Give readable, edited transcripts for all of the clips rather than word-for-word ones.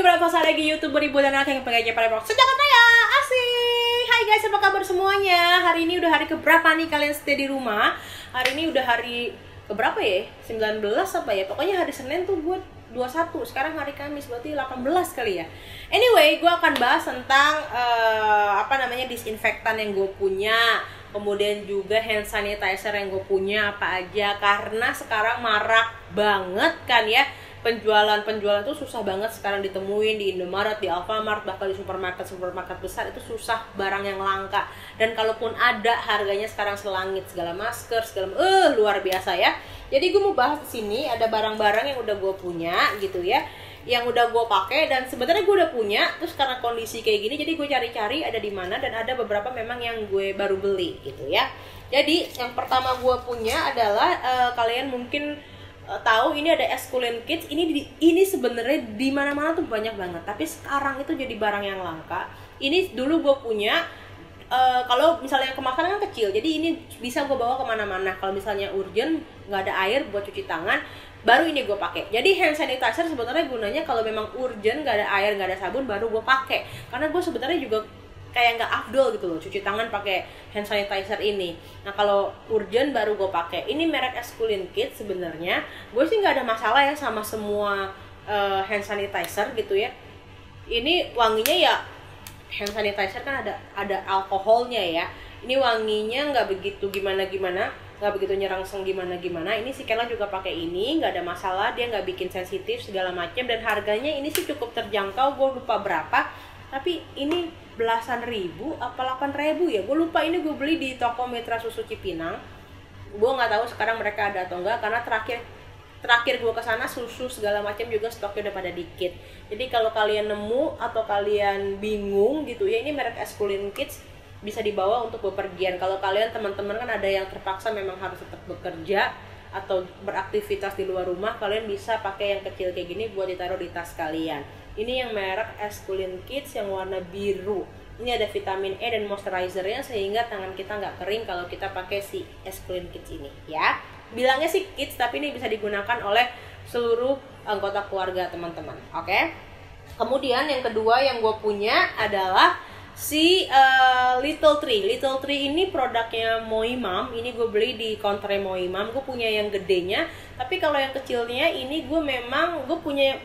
berapa lagi YouTuber ibu dan anak yang pengen pada vlog sejak ya asik. Hai guys, apa kabar semuanya? Hari ini udah hari keberapa nih kalian stay di rumah? Hari ini udah hari keberapa ya? 19 apa ya? Pokoknya hari Senin tuh gue 21, sekarang hari Kamis berarti 18 kali ya. Anyway, gue akan bahas tentang disinfektan yang gue punya, kemudian juga hand sanitizer yang gue punya apa aja, karena sekarang marak banget kan ya. Penjualan tuh susah banget sekarang ditemuin di Indomaret, di Alfamart, bahkan di supermarket besar itu susah barang yang langka. Dan kalaupun ada, harganya sekarang selangit, segala masker, luar biasa ya. Jadi gue mau bahas di sini ada barang-barang yang udah gue punya gitu ya, yang udah gue pakai dan sebenarnya gue udah punya, terus karena kondisi kayak gini jadi gue cari-cari ada di mana, dan ada beberapa memang yang gue baru beli gitu ya. Jadi yang pertama gue punya adalah kalian mungkin tahu ini ada Esculent Kids. Ini sebenarnya di mana-mana tuh banyak banget, tapi sekarang itu jadi barang yang langka. Ini dulu gue punya kalau misalnya kemasan kan kecil, jadi ini bisa gue bawa kemana-mana. Kalau misalnya urgent nggak ada air buat cuci tangan, baru ini gue pakai. Jadi hand sanitizer sebenarnya gunanya kalau memang urgent, nggak ada air, nggak ada sabun, baru gue pakai. Karena gue sebenarnya juga kayak nggak afdol gitu loh cuci tangan pakai hand sanitizer ini. Nah kalau urgent baru gue pakai. Ini merek Esculent Kids. Sebenarnya gue sih nggak ada masalah ya sama semua hand sanitizer gitu ya. Ini wanginya ya, hand sanitizer kan ada alkoholnya ya. Ini wanginya nggak begitu gimana, nggak begitu nyerangseng gimana. Ini si Kela juga pakai ini, nggak ada masalah, dia nggak bikin sensitif segala macam, dan harganya ini sih cukup terjangkau. Gue lupa berapa, tapi ini belasan ribu apa 8.000 ya, gue lupa. Ini gue beli di toko Mitra Susu Cipinang. Gue nggak tahu sekarang mereka ada atau enggak, karena terakhir gue kesana susu segala macam juga stoknya udah pada dikit. Jadi kalau kalian nemu atau kalian bingung gitu ya, ini merek Esculent Kids, bisa dibawa untuk bepergian. Kalau kalian teman-teman kan ada yang terpaksa memang harus tetap bekerja atau beraktivitas di luar rumah, kalian bisa pakai yang kecil kayak gini buat ditaruh di tas kalian. Ini yang merek Esculent Kids yang warna biru. Ini ada vitamin E dan moisturizernya sehingga tangan kita nggak kering kalau kita pakai si Esculent Kids ini ya. Bilangnya sih kids, tapi ini bisa digunakan oleh seluruh anggota keluarga teman-teman. Oke. Kemudian yang kedua yang gue punya adalah si Little Tree ini produknya Moimam. Ini gue beli di counter Moimam. Gue punya yang gedenya, tapi kalau yang kecilnya ini gue punya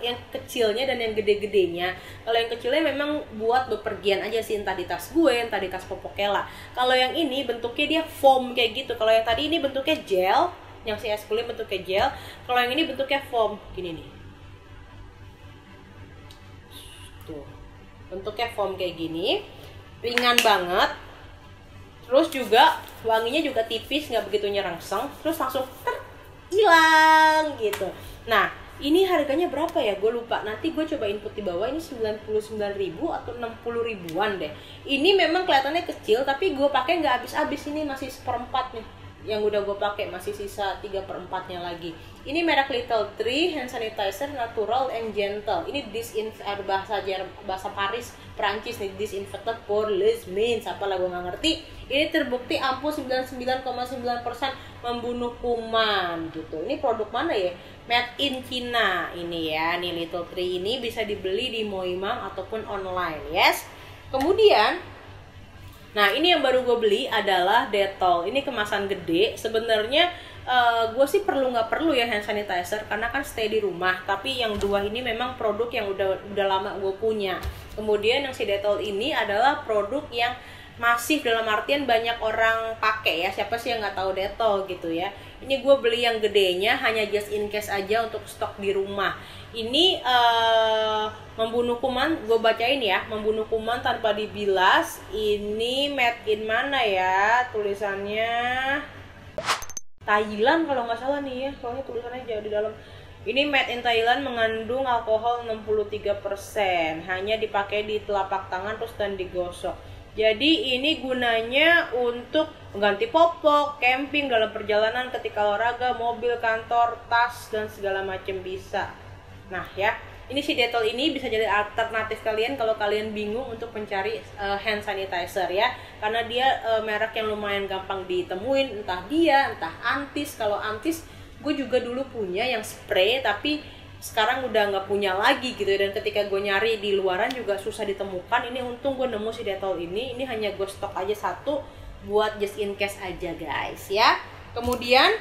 yang kecilnya dan yang gede-gedenya. Kalau yang kecilnya memang buat bepergian aja sih, entah di tas gue, entah di tas Popokela. Kalau yang ini bentuknya dia foam kayak gitu. Kalau yang tadi ini bentuknya gel, yang si Esculent bentuknya gel. Kalau yang ini bentuknya foam gini nih. Tuh. Bentuknya foam kayak gini, ringan banget. Terus juga wanginya juga tipis, nggak begitu nyerangseng. Terus langsung hilang gitu. Nah, ini harganya berapa ya? Gue lupa. Nanti gue coba input di bawah. Ini 99.000 atau 60 ribuan deh. Ini memang kelihatannya kecil, tapi gue pakai nggak habis-habis. Ini masih seperempat nih yang udah gue pakai, masih sisa 3/4-nya lagi. Ini merek Little Tree hand sanitizer natural and gentle. Ini bahasa Paris, Perancis nih, disinfectant pour les mains. Apalah gue nggak ngerti. Ini terbukti ampuh 99,9% membunuh kuman gitu. Ini produk mana ya? Made in China ini ya. Nih Little Tree ini bisa dibeli di Moimam ataupun online, yes. Kemudian nah ini yang baru gue beli adalah Dettol. Ini kemasan gede. Sebenarnya gue sih nggak perlu ya hand sanitizer karena kan stay di rumah. Tapi yang dua ini memang produk yang udah lama gue punya. Kemudian yang si Dettol ini adalah produk yang masif, dalam artian banyak orang pakai ya. Siapa sih yang nggak tahu Dettol gitu ya. Ini gue beli yang gedenya hanya just in case aja untuk stok di rumah. Ini membunuh kuman, gue bacain ya, membunuh kuman tanpa dibilas. Ini made in mana ya tulisannya? Thailand kalau nggak salah nih ya, soalnya tulisannya jauh di dalam. Ini made in Thailand, mengandung alkohol 63%, hanya dipakai di telapak tangan terus dan digosok. Jadi ini gunanya untuk mengganti popok, camping, dalam perjalanan, ketika olahraga, mobil, kantor, tas, dan segala macam bisa. Nah ya, ini si Dettol ini bisa jadi alternatif kalian kalau kalian bingung untuk mencari hand sanitizer ya. Karena dia merek yang lumayan gampang ditemuin, entah Antis. Kalau Antis gue juga dulu punya yang spray, tapi sekarang udah nggak punya lagi gitu ya. Dan ketika gue nyari di luaran juga susah ditemukan. Ini untung gue nemu si Dettol ini hanya gue stok aja satu buat just in case aja guys ya. Kemudian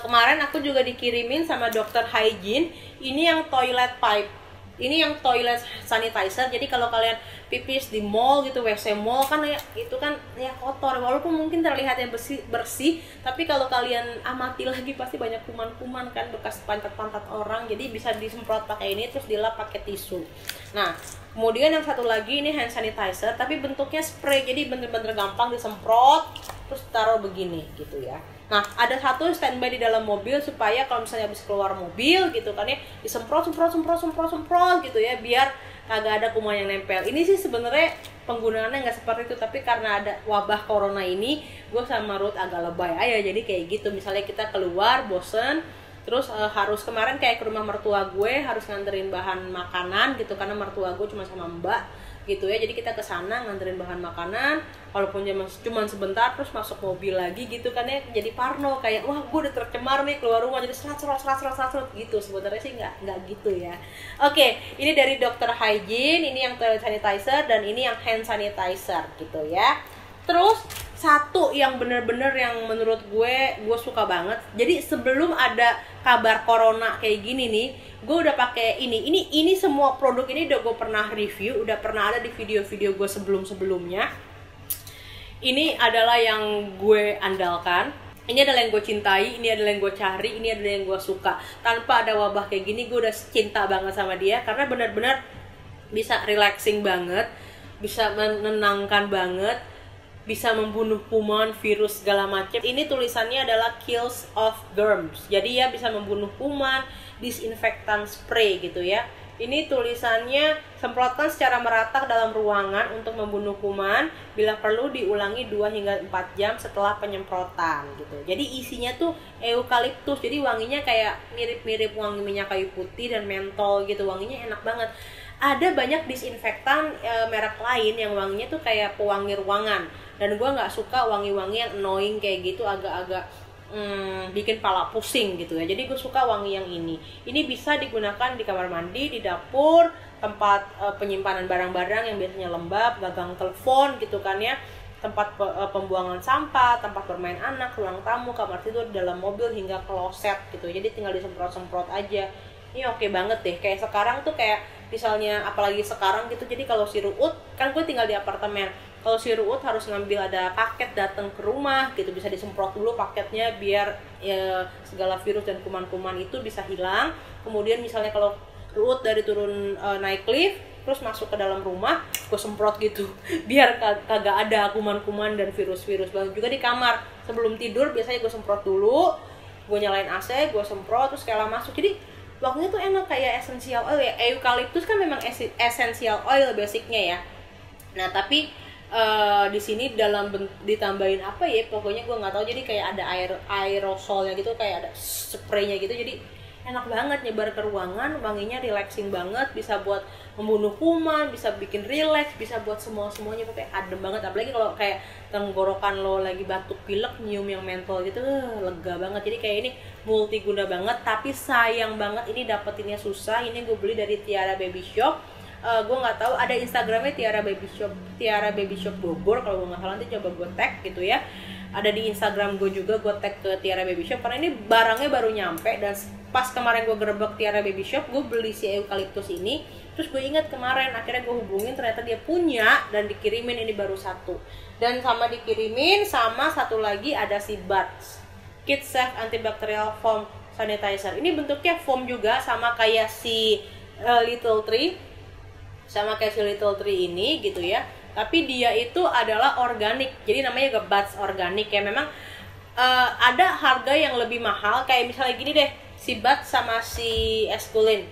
kemarin aku juga dikirimin sama dokter hygiene ini yang toilet pipe. Ini yang toilet sanitizer. Jadi kalau kalian pipis di mall gitu, WC mall kan ya, itu kan ya kotor. Walaupun mungkin terlihatnya bersih, tapi kalau kalian amati lagi pasti banyak kuman-kuman kan bekas pantat-pantat orang. Jadi bisa disemprot pakai ini terus dilap pakai tisu. Nah, kemudian yang satu lagi ini hand sanitizer tapi bentuknya spray. Jadi bener-bener gampang disemprot terus taruh begini gitu ya. Nah, ada satu standby di dalam mobil supaya kalau misalnya habis keluar mobil gitu kan ya, disemprot gitu ya, biar kagak ada kuman yang nempel. Ini sih sebenarnya penggunaannya nggak seperti itu, tapi karena ada wabah corona ini, gue sama Ruth agak lebay aja. Jadi kayak gitu, misalnya kita keluar bosen, terus harus kemarin kayak ke rumah mertua gue harus nganterin bahan makanan gitu karena mertua gue cuma sama mbak gitu ya. Jadi kita ke sana nganterin bahan makanan, walaupun cuma sebentar terus masuk mobil lagi gitu kan ya. Jadi parno kayak wah gue udah tercemar nih keluar rumah, jadi serat gitu. Sebenarnya sih nggak gitu ya. Oke, ini dari dokter hygiene, ini yang toilet sanitizer dan ini yang hand sanitizer gitu ya. Terus satu yang bener-bener yang menurut gue suka banget. Jadi sebelum ada kabar corona kayak gini nih, gue udah pakai ini semua produk ini udah gue pernah review, udah pernah ada di video-video gue sebelumnya. Ini adalah yang gue andalkan, ini adalah yang gue cintai, ini adalah yang gue cari, ini adalah yang gue suka. Tanpa ada wabah kayak gini gue udah cinta banget sama dia karena benar-benar bisa relaxing banget, bisa menenangkan banget, bisa membunuh kuman, virus, segala macam. Ini tulisannya adalah kills of germs. Jadi ya bisa membunuh kuman, disinfektan spray gitu ya. Ini tulisannya semprotkan secara merata dalam ruangan untuk membunuh kuman. Bila perlu diulangi 2 hingga 4 jam setelah penyemprotan gitu. Jadi isinya tuh eukaliptus. Jadi wanginya kayak mirip-mirip wangi minyak kayu putih dan mentol gitu. Wanginya enak banget. Ada banyak disinfektan merek lain yang wanginya tuh kayak pewangi ruangan. Dan gue nggak suka wangi-wangi yang annoying kayak gitu, agak-agak bikin pala pusing gitu ya. Jadi gue suka wangi yang ini. Ini bisa digunakan di kamar mandi, di dapur, tempat penyimpanan barang-barang yang biasanya lembab, gagang telepon gitu kan ya, tempat pembuangan sampah, tempat bermain anak, ruang tamu, kamar tidur, dalam mobil hingga kloset gitu. Jadi tinggal disemprot-semprot aja. Ini oke banget deh. Kayak sekarang tuh kayak misalnya apalagi sekarang gitu. Jadi kalau si Ruut kan gue tinggal di apartemen. Kalau si Ruut harus ngambil ada paket datang ke rumah gitu, bisa disemprot dulu paketnya biar ya, segala virus dan kuman-kuman itu bisa hilang. Kemudian misalnya kalau Ruut dari turun naik lift terus masuk ke dalam rumah, gue semprot gitu biar kagak ada kuman-kuman dan virus-virus. Lalu juga di kamar sebelum tidur biasanya gue semprot dulu, gue nyalain AC, gue semprot terus kayak masuk. Jadi waktunya tuh enak kayak essential oil ya. Eukaliptus kan memang essential oil basicnya ya. Nah tapi di sini ditambahin apa ya, pokoknya gue nggak tahu. Jadi kayak ada aerosolnya gitu, kayak ada spraynya gitu. Jadi enak banget nyebar ke ruangan, wanginya relaxing banget, bisa buat membunuh kuman, bisa bikin relax, bisa buat semuanya pokoknya adem banget. Apalagi kalau kayak tenggorokan lo lagi batuk pilek, nyium yang mentol gitu, lega banget. Jadi kayak ini multiguna banget. Tapi sayang banget ini dapetinnya susah. Ini gue beli dari Tiara Baby Shop. Gue nggak tahu ada Instagramnya Tiara Baby Shop Bogor, kalau gue nggak salah nanti coba gue tag gitu ya. Ada di Instagram gue juga, gue tag ke Tiara Baby Shop karena ini barangnya baru nyampe. Dan pas kemarin gue gerebek Tiara Baby Shop, gue beli si eukaliptus ini. Terus gue ingat kemarin akhirnya gue hubungin, ternyata dia punya dan dikirimin. Ini baru satu, dan sama dikirimin sama satu lagi ada si Buds Kid Safe Antibacterial Foam Sanitizer. Ini bentuknya foam juga sama kayak si Little Tree, sama kayak si Little Tree ini gitu ya. Tapi dia itu adalah organik, jadi namanya Buds organik ya. Memang ada harga yang lebih mahal, kayak misalnya gini deh, si Buds sama si Esculin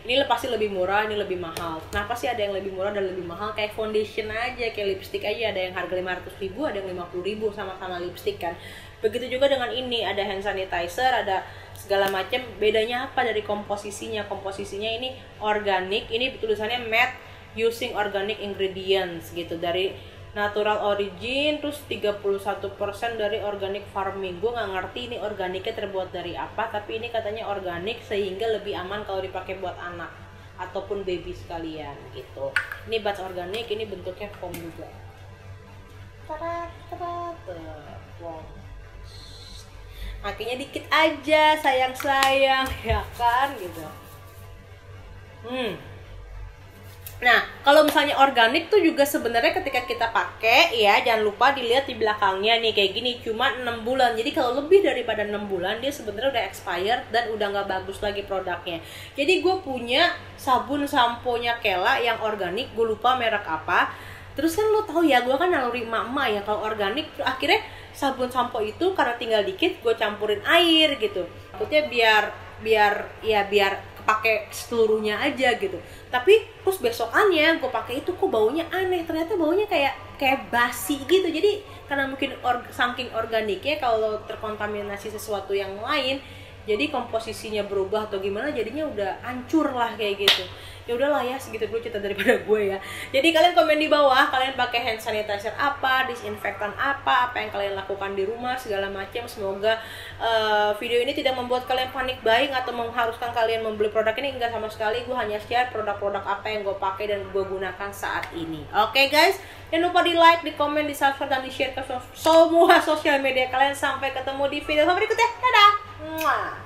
ini pasti lebih murah, ini lebih mahal. Kenapa sih ada yang lebih murah dan lebih mahal? Kayak foundation aja, kayak lipstick aja, ada yang harga 500.000, ada yang 50.000, sama-sama lipstick kan. Begitu juga dengan ini, ada hand sanitizer, ada segala macam. Bedanya apa dari komposisinya? Komposisinya ini organik, ini tulisannya made using organic ingredients gitu, dari natural origin, terus 31% dari organic farming. Gue nggak ngerti ini organiknya terbuat dari apa, tapi ini katanya organik sehingga lebih aman kalau dipakai buat anak ataupun baby sekalian gitu. Ini batch organik, ini bentuknya foam juga. Wow. Akhirnya dikit aja, sayang ya kan gitu. Nah, kalau misalnya organik tuh juga sebenarnya ketika kita pakai ya, jangan lupa dilihat di belakangnya nih kayak gini, cuma 6 bulan. Jadi kalau lebih daripada 6 bulan dia sebenarnya udah expired dan udah nggak bagus lagi produknya. Jadi gue punya sabun sampo-nya Kela yang organik, gue lupa merek apa. Terus kan lo tahu ya, gue kan naluri emak-emak ya kalau organik. Akhirnya sabun sampo itu karena tinggal dikit gue campurin air gitu. Maksudnya biar kepake seluruhnya aja gitu. Tapi terus besokannya gue pakai itu kok baunya aneh, ternyata baunya kayak basi gitu. Jadi karena mungkin saking organiknya, kalau terkontaminasi sesuatu yang lain jadi komposisinya berubah atau gimana, jadinya udah hancur lah kayak gitu. Ya udahlah ya, segitu dulu cerita daripada gue ya. Jadi kalian komen di bawah, kalian pakai hand sanitizer apa, disinfektan apa yang kalian lakukan di rumah segala macam. Semoga video ini tidak membuat kalian panik buying atau mengharuskan kalian membeli produk ini, enggak sama sekali. Gue hanya share produk-produk apa yang gue pakai dan gue gunakan saat ini. Oke guys, jangan lupa di like, di komen, di subscribe, dan di share ke semua sosial media kalian. Sampai ketemu di video berikutnya. Dadah. Mwah.